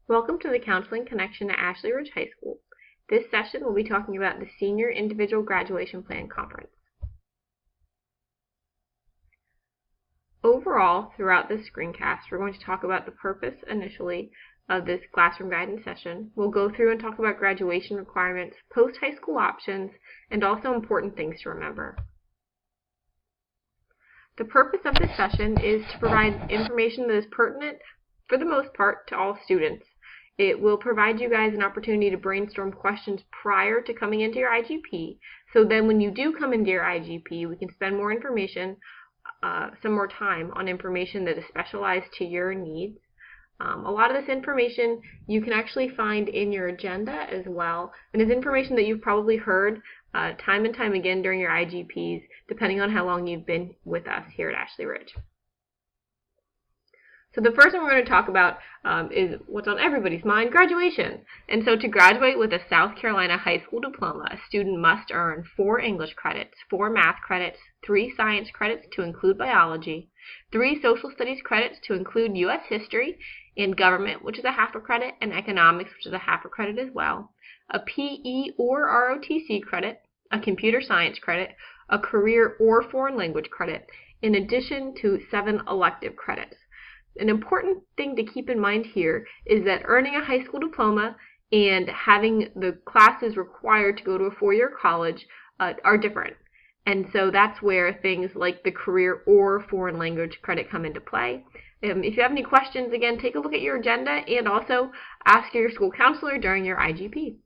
Welcome to the Counseling Connection at Ashley Ridge High School. This session will be talking about the Senior Individual Graduation Plan Conference. Overall, throughout this screencast, we're going to talk about the purpose initially of this classroom guidance session. We'll go through and talk about graduation requirements, post-high school options, and also important things to remember. The purpose of this session is to provide information that is pertinent, for the most part, to all students. It will provide you guys an opportunity to brainstorm questions prior to coming into your IGP, so then when you do come into your IGP, we can spend more information, some more time on information that is specialized to your needs. A lot of this information you can actually find in your agenda as well, and is information that you've probably heard time and time again during your IGPs, depending on how long you've been with us here at Ashley Ridge. So the first one we're going to talk about is what's on everybody's mind, graduation. And so to graduate with a South Carolina high school diploma, a student must earn 4 English credits, 4 math credits, 3 science credits to include biology, 3 social studies credits to include U.S. history, and government, which is a half a credit, and economics, which is a half a credit as well, a PE or ROTC credit, a computer science credit, a career or foreign language credit, in addition to 7 elective credits. An important thing to keep in mind here is that earning a high school diploma and having the classes required to go to a 4-year college are different. And so that's where things like the career or foreign language credit come into play. If you have any questions, again, take a look at your agenda and also ask your school counselor during your IGP.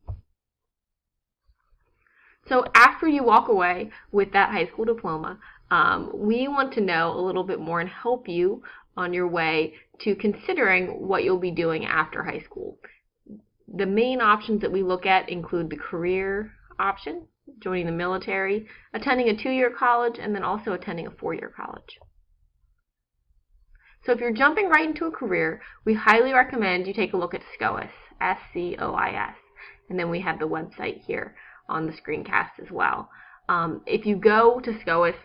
So after you walk away with that high school diploma, we want to know a little bit more and help you on your way to considering what you'll be doing after high school. The main options that we look at include the career option, joining the military, attending a 2-year college, and then also attending a 4-year college. So if you're jumping right into a career, we highly recommend you take a look at SCOIS, SCOIS, and then we have the website here on the screencast as well. If you go to SCOIS,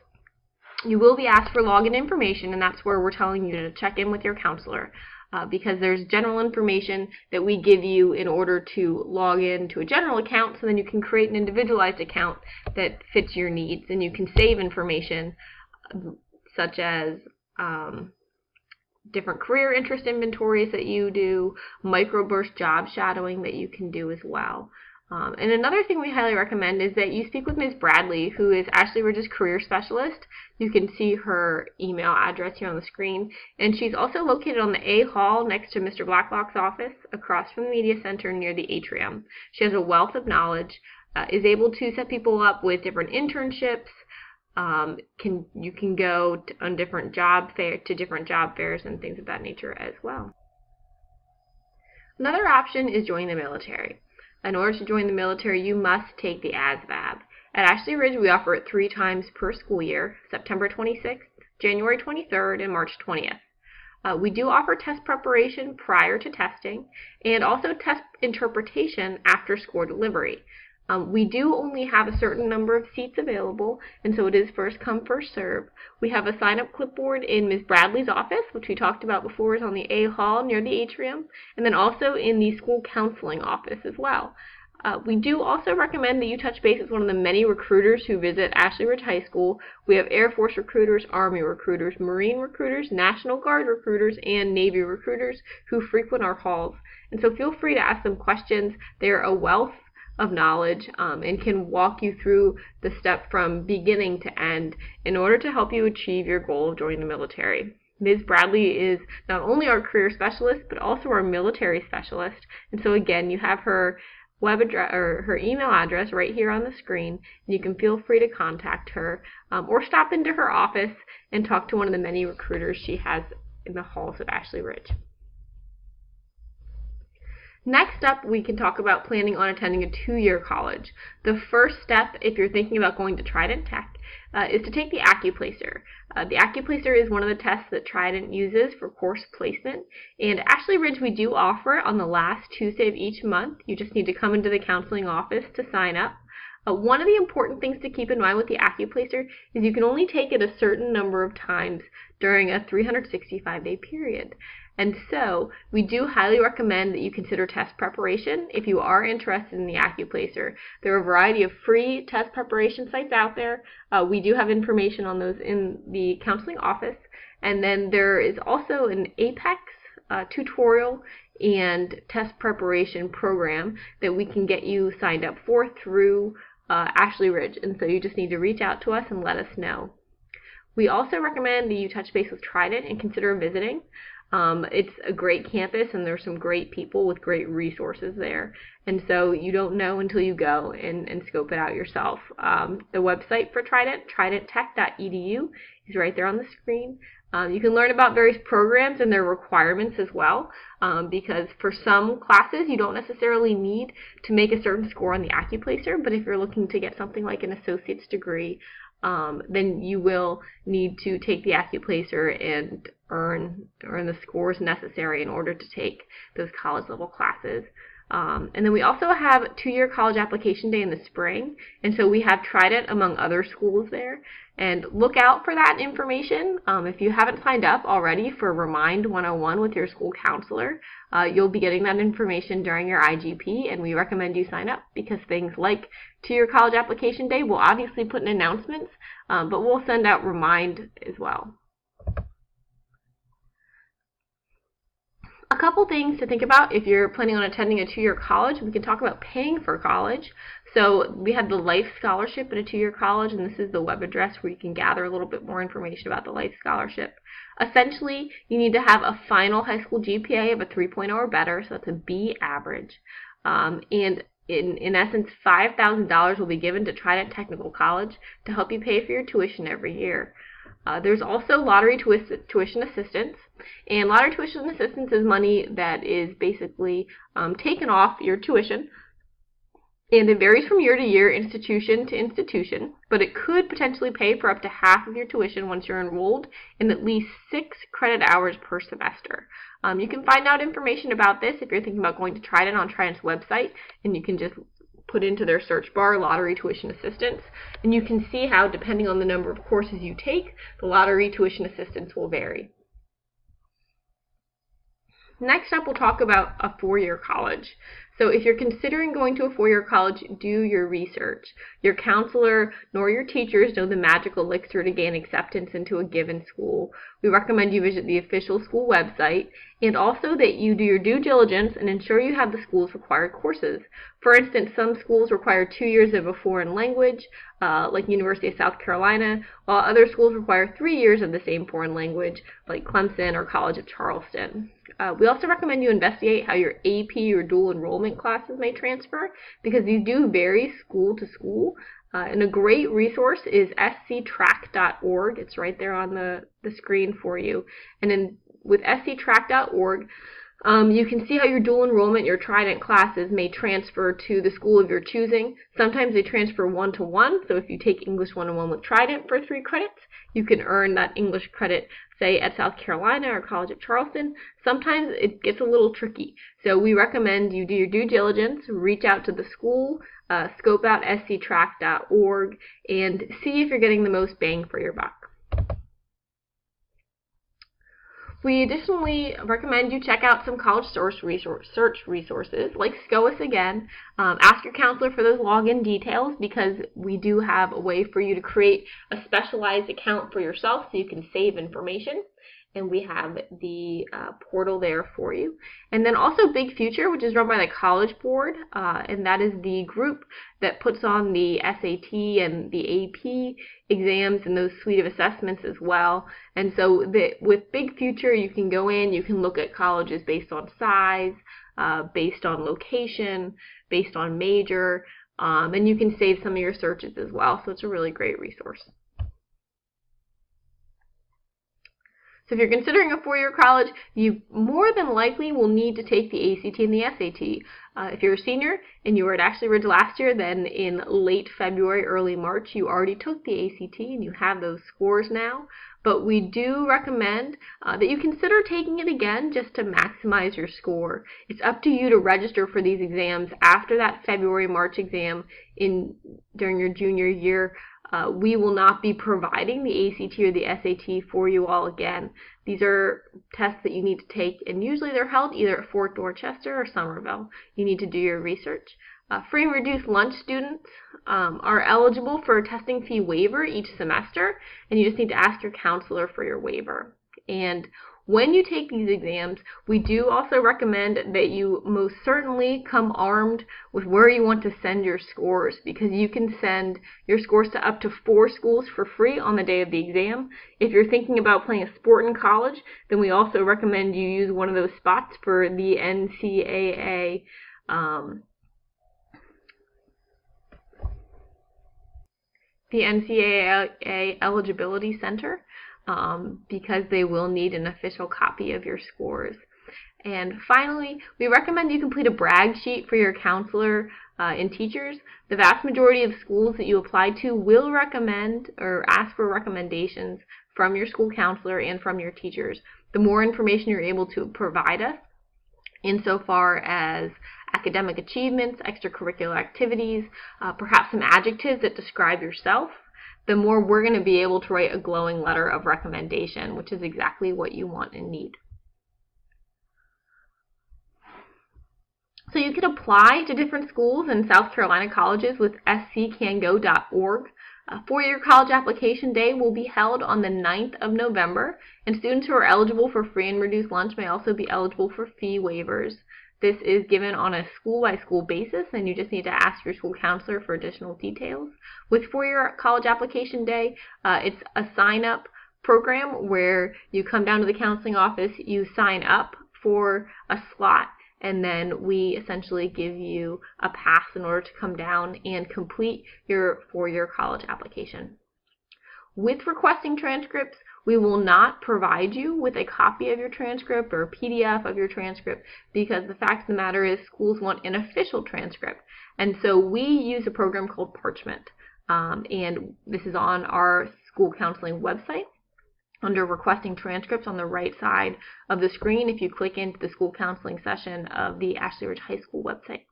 you will be asked for login information, and that's where we're telling you to check in with your counselor because there's general information that we give you in order to log in to a general account, so then you can create an individualized account that fits your needs, and you can save information such as different career interest inventories that you do, microburst job shadowing that you can do as well. And another thing we highly recommend is that you speak with Ms. Bradley, who is Ashley Ridge's career specialist. You can see her email address here on the screen. And she's also located on the A Hall next to Mr. Blacklock's office, across from the Media Center near the atrium. She has a wealth of knowledge, is able to set people up with different internships. You can go on different job fairs and things of that nature as well. Another option is joining the military. In order to join the military, you must take the ASVAB. At Ashley Ridge, we offer it 3 times per school year, September 26th, January 23rd, and March 20th. We do offer test preparation prior to testing and also test interpretation after score delivery. We do only have a certain number of seats available, and so it is first come, first serve. We have a sign-up clipboard in Ms. Bradley's office, which we talked about before is on the A Hall near the atrium, and then also in the school counseling office as well. We do also recommend that you touch base with one of the many recruiters who visit Ashley Ridge High School. We have Air Force recruiters, Army recruiters, Marine recruiters, National Guard recruiters, and Navy recruiters who frequent our halls. And so feel free to ask them questions. They're a wealth of knowledge and can walk you through the step from beginning to end in order to help you achieve your goal of joining the military. Ms. Bradley is not only our career specialist but also our military specialist, and so again you have her web address or her email address right here on the screen, and you can feel free to contact her or stop into her office and talk to one of the many recruiters she has in the halls of Ashley Ridge. Next up, we can talk about planning on attending a 2-year college. The first step, if you're thinking about going to Trident Tech, is to take the AccuPlacer. The AccuPlacer is one of the tests that Trident uses for course placement, and at Ashley Ridge we do offer it on the last Tuesday of each month. You just need to come into the counseling office to sign up. One of the important things to keep in mind with the AccuPlacer is you can only take it a certain number of times during a 365-day period. And so we do highly recommend that you consider test preparation if you are interested in the AccuPlacer. There are a variety of free test preparation sites out there. We do have information on those in the counseling office. And then there is also an APEX tutorial and test preparation program that we can get you signed up for through Ashley Ridge. And so you just need to reach out to us and let us know. We also recommend that you touch base with Trident and consider visiting. It's a great campus, and there's some great people with great resources there. And so you don't know until you go and scope it out yourself. The website for Trident, tridenttech.edu, is right there on the screen. You can learn about various programs and their requirements as well, because for some classes you don't necessarily need to make a certain score on the AccuPlacer, but if you're looking to get something like an associate's degree, then you will need to take the AccuPlacer and earn the scores necessary in order to take those college level classes. And then we also have 2-year college application day in the spring, and so we have Trident among other schools there. And look out for that information. If you haven't signed up already for Remind 101 with your school counselor, you'll be getting that information during your IGP, and we recommend you sign up because things like 2-year college application day will obviously put in announcements, but we'll send out Remind as well. A couple things to think about if you're planning on attending a 2-year college. We can talk about paying for college. So we have the Life Scholarship at a 2-year college, and this is the web address where you can gather a little bit more information about the Life Scholarship. Essentially, you need to have a final high school GPA of a 3.0 or better, so that's a B average. And in essence, $5,000 will be given to Trident Technical College to help you pay for your tuition every year. There's also lottery tuition assistance, and lottery tuition assistance is money that is basically taken off your tuition, and it varies from year to year, institution to institution, but it could potentially pay for up to half of your tuition once you're enrolled in at least 6 credit hours per semester. You can find out information about this if you're thinking about going to Trident on Trident's website, and you can just put into their search bar lottery tuition assistance, and you can see how, depending on the number of courses you take, the lottery tuition assistance will vary. Next up, we'll talk about a 4-year college. So if you're considering going to a 4-year college, do your research. Your counselor nor your teachers know the magic elixir to gain acceptance into a given school. We recommend you visit the official school website, and also that you do your due diligence and ensure you have the school's required courses. For instance, some schools require 2 years of a foreign language, like University of South Carolina, while other schools require 3 years of the same foreign language, like Clemson or College of Charleston. We also recommend you investigate how your AP or dual enrollment classes may transfer, because these do vary school to school. And a great resource is sctrack.org. It's right there on the screen for you. And then with sctrack.org, you can see how your dual enrollment, your Trident classes may transfer to the school of your choosing. Sometimes they transfer 1-to-1, so if you take English 101 with Trident for 3 credits, you can earn that English credit, say, at South Carolina or College of Charleston. Sometimes it gets a little tricky, so we recommend you do your due diligence, reach out to the school, scope out sctrack.org, and see if you're getting the most bang for your buck. We additionally recommend you check out some college search resources like SCOAS again. Ask your counselor for those login details, because we do have a way for you to create a specialized account for yourself so you can save information. And we have the portal there for you. And then also Big Future, which is run by the College Board, and that is the group that puts on the SAT and the AP exams and those suite of assessments as well. And so with Big Future, you can go in, you can look at colleges based on size, based on location, based on major, and you can save some of your searches as well. So it's a really great resource. So if you're considering a 4-year college, you more than likely will need to take the ACT and the SAT. If you're a senior and you were at Ashley Ridge last year, then in late February, early March, you already took the ACT and you have those scores now. But we do recommend that you consider taking it again just to maximize your score. It's up to you to register for these exams after that February-March exam during your junior year. We will not be providing the ACT or the SAT for you all again. These are tests that you need to take, and usually they're held either at Fort Dorchester or Somerville. You need to do your research. Free and reduced lunch students are eligible for a testing fee waiver each semester, and you just need to ask your counselor for your waiver. And when you take these exams, we do also recommend that you most certainly come armed with where you want to send your scores, because you can send your scores to up to 4 schools for free on the day of the exam. If you're thinking about playing a sport in college, then we also recommend you use one of those spots for the NCAA Eligibility Center, because they will need an official copy of your scores. And finally, we recommend you complete a brag sheet for your counselor and teachers. The vast majority of schools that you apply to will recommend or ask for recommendations from your school counselor and from your teachers. The more information you're able to provide us insofar as academic achievements, extracurricular activities, perhaps some adjectives that describe yourself, the more we're going to be able to write a glowing letter of recommendation, which is exactly what you want and need. So you can apply to different schools and South Carolina colleges with sccango.org. Four-year college application day will be held on the 9th of November, and students who are eligible for free and reduced lunch may also be eligible for fee waivers. This is given on a school-by-school basis, and you just need to ask your school counselor for additional details. With four-year college application day, it's a sign-up program where you come down to the counseling office, you sign up for a slot, and then we essentially give you a pass in order to come down and complete your four-year college application. With requesting transcripts, we will not provide you with a copy of your transcript or a PDF of your transcript, because the fact of the matter is schools want an official transcript. And so we use a program called Parchment, and this is on our school counseling website. Under requesting transcripts on the right side of the screen, if you click into the school counseling session of the Ashley Ridge High School website.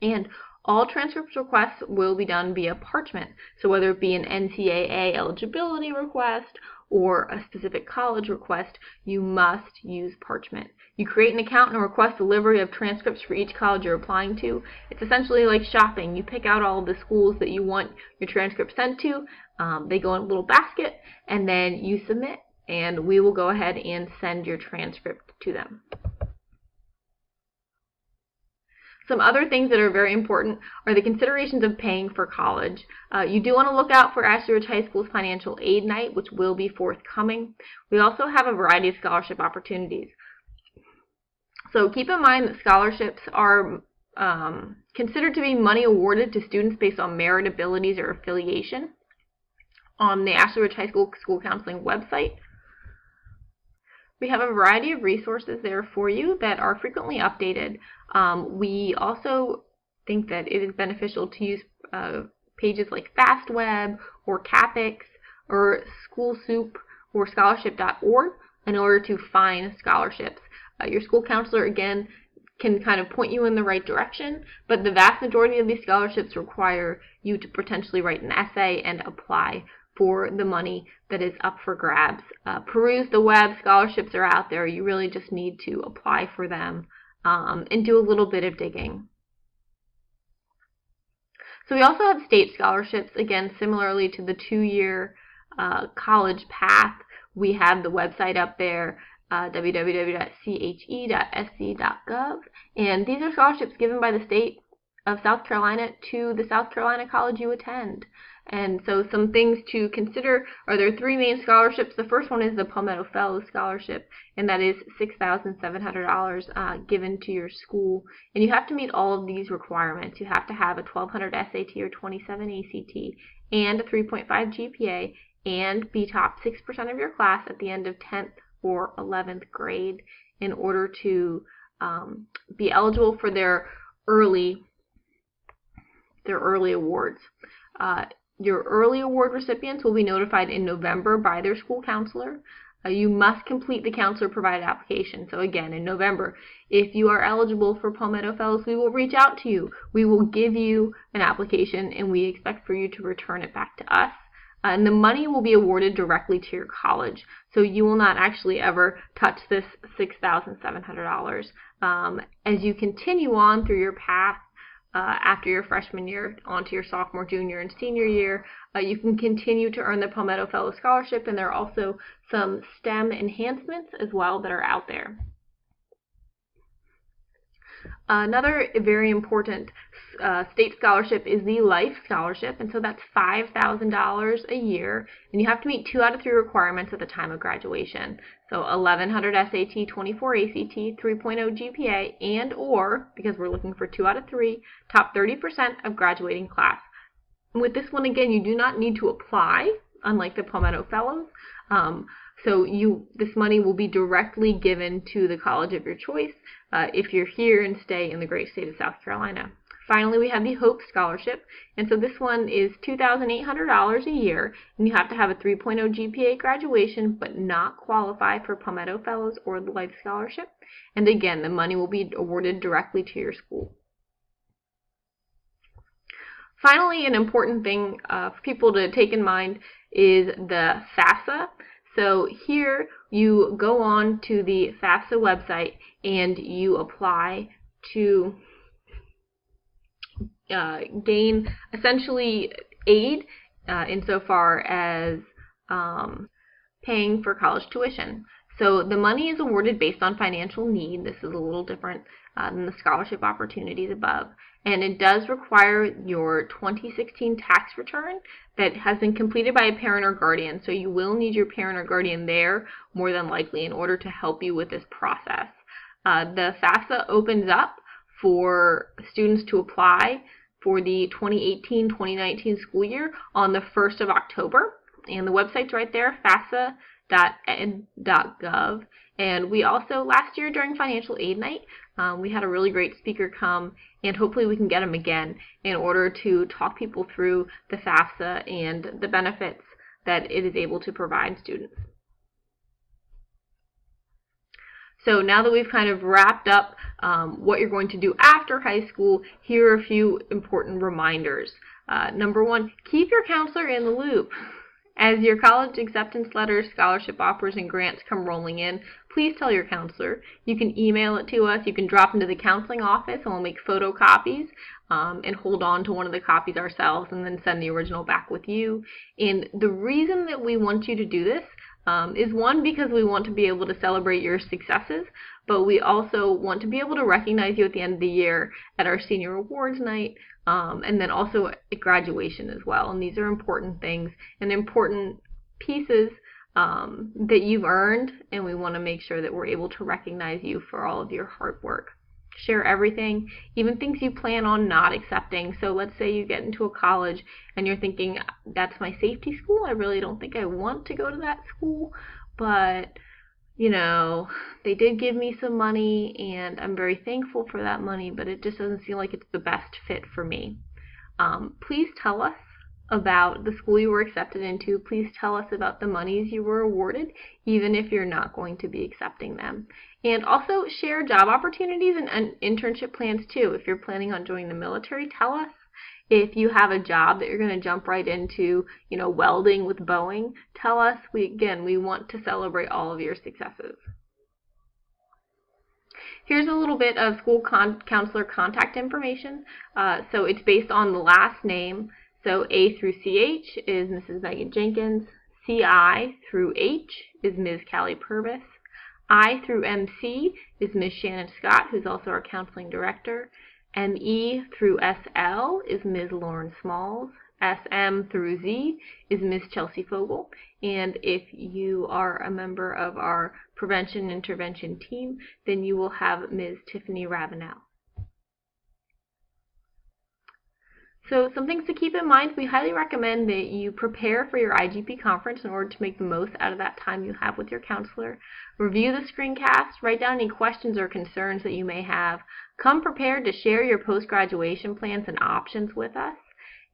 And all transcript requests will be done via Parchment. So whether it be an NCAA eligibility request or a specific college request, you must use Parchment. You create an account and request delivery of transcripts for each college you're applying to. It's essentially like shopping. You pick out all of the schools that you want your transcript sent to. They go in a little basket, and then you submit, and we will go ahead and send your transcript to them. Some other things that are very important are the considerations of paying for college. You do want to look out for Ashley Ridge High School's Financial Aid Night, which will be forthcoming. We also have a variety of scholarship opportunities. So keep in mind that scholarships are considered to be money awarded to students based on merit, abilities, or affiliation. On the Ashley Ridge High School School Counseling website, we have a variety of resources there for you that are frequently updated. We also think that it is beneficial to use pages like FastWeb or CAPEX or SchoolSoup or scholarship.org in order to find scholarships. Your school counselor, again, can kind of point you in the right direction, but the vast majority of these scholarships require you to potentially write an essay and apply for the money that is up for grabs. Peruse the web. Scholarships are out there. You really just need to apply for them and do a little bit of digging. So we also have state scholarships. Again, similarly to the two-year college path, we have the website up there, www.che.sc.gov, and these are scholarships given by the state of South Carolina to the South Carolina college you attend. And so some things to consider are there three main scholarships. The first one is the Palmetto Fellows Scholarship, and that is $6,700 given to your school. And you have to meet all of these requirements. You have to have a 1200 SAT or 27 ACT and a 3.5 GPA and be top 6% of your class at the end of 10th or 11th grade in order to be eligible for their early awards. Your early award recipients will be notified in November by their school counselor. You must complete the counselor-provided application. So again, in November, if you are eligible for Palmetto Fellows, we will reach out to you. We will give you an application, and we expect for you to return it back to us. And the money will be awarded directly to your college. So you will not actually ever touch this $6,700. As you continue on through your path, after your freshman year onto your sophomore, junior, and senior year, you can continue to earn the Palmetto Fellow Scholarship, and there are also some STEM enhancements as well that are out there. Another very important state scholarship is the Life Scholarship, and so that's $5,000 a year, and you have to meet 2 out of 3 requirements at the time of graduation. So 1100 SAT, 24 ACT, 3.0 GPA, and or, because we're looking for 2 out of 3, top 30% of graduating class. With this one, again, you do not need to apply, unlike the Palmetto Fellows. So this money will be directly given to the college of your choice if you're here and stay in the great state of South Carolina. Finally, we have the Hope Scholarship, and so this one is $2,800 a year, and you have to have a 3.0 GPA graduation but not qualify for Palmetto Fellows or the Life Scholarship. And again, the money will be awarded directly to your school. Finally, an important thing for people to take in mind is the FAFSA. So here you go on to the FAFSA website and you apply to gain essentially aid insofar as paying for college tuition. So the money is awarded based on financial need. This is a little different than the scholarship opportunities above. And it does require your 2016 tax return that has been completed by a parent or guardian. So you will need your parent or guardian there more than likely in order to help you with this process. The FAFSA opens up for students to apply for the 2018-2019 school year on the 1st of October. And the website's right there, fafsa.ed.gov. And we also, last year during Financial Aid Night, we had a really great speaker come, and hopefully we can get him again in order to talk people through the FAFSA and the benefits that it is able to provide students. So now that we've kind of wrapped up what you're going to do after high school, here are a few important reminders. Number 1, keep your counselor in the loop. As your college acceptance letters, scholarship offers, and grants come rolling in, please tell your counselor. You can email it to us. You can drop into the counseling office, and we'll make photocopies and hold on to one of the copies ourselves and then send the original back with you. And the reason that we want you to do this is, 1, because we want to be able to celebrate your successes, but we also want to be able to recognize you at the end of the year at our senior awards night, and then also at graduation as well. And these are important things and important pieces that you've earned, and we want to make sure that we're able to recognize you for all of your hard work. Share everything, even things you plan on not accepting. So let's say you get into a college and you're thinking, that's my safety school, I really don't think I want to go to that school, but you know, they did give me some money and I'm very thankful for that money, but it just doesn't seem like it's the best fit for me. Please tell us about the school you were accepted into. Please tell us about the monies you were awarded, even if you're not going to be accepting them. And also share job opportunities and internship plans too. If you're planning on joining the military, tell us. If you have a job that you're going to jump right into, you know, welding with Boeing, tell us. We want to celebrate all of your successes. Here's a little bit of school counselor contact information. So it's based on the last name. So A through CH is Mrs. Megan Jenkins. CI through H is Ms. Callie Purvis. I through MC is Ms. Shannon Scott, who's also our counseling director. ME through SL is Ms. Lauren Smalls. SM through Z is Ms. Chelsea Fogel. And if you are a member of our prevention intervention team, then you will have Ms. Tiffany Ravenel. So some things to keep in mind: we highly recommend that you prepare for your IGP conference in order to make the most out of that time you have with your counselor. Review the screencast, write down any questions or concerns that you may have. Come prepared to share your post-graduation plans and options with us.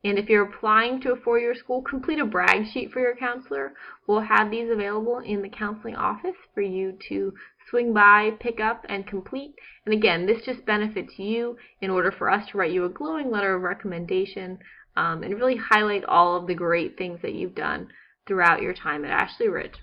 And if you're applying to a four-year school, complete a brag sheet for your counselor. We'll have these available in the counseling office for you to swing by, pick up, and complete. And again, this just benefits you in order for us to write you a glowing letter of recommendation and really highlight all of the great things that you've done throughout your time at Ashley Ridge.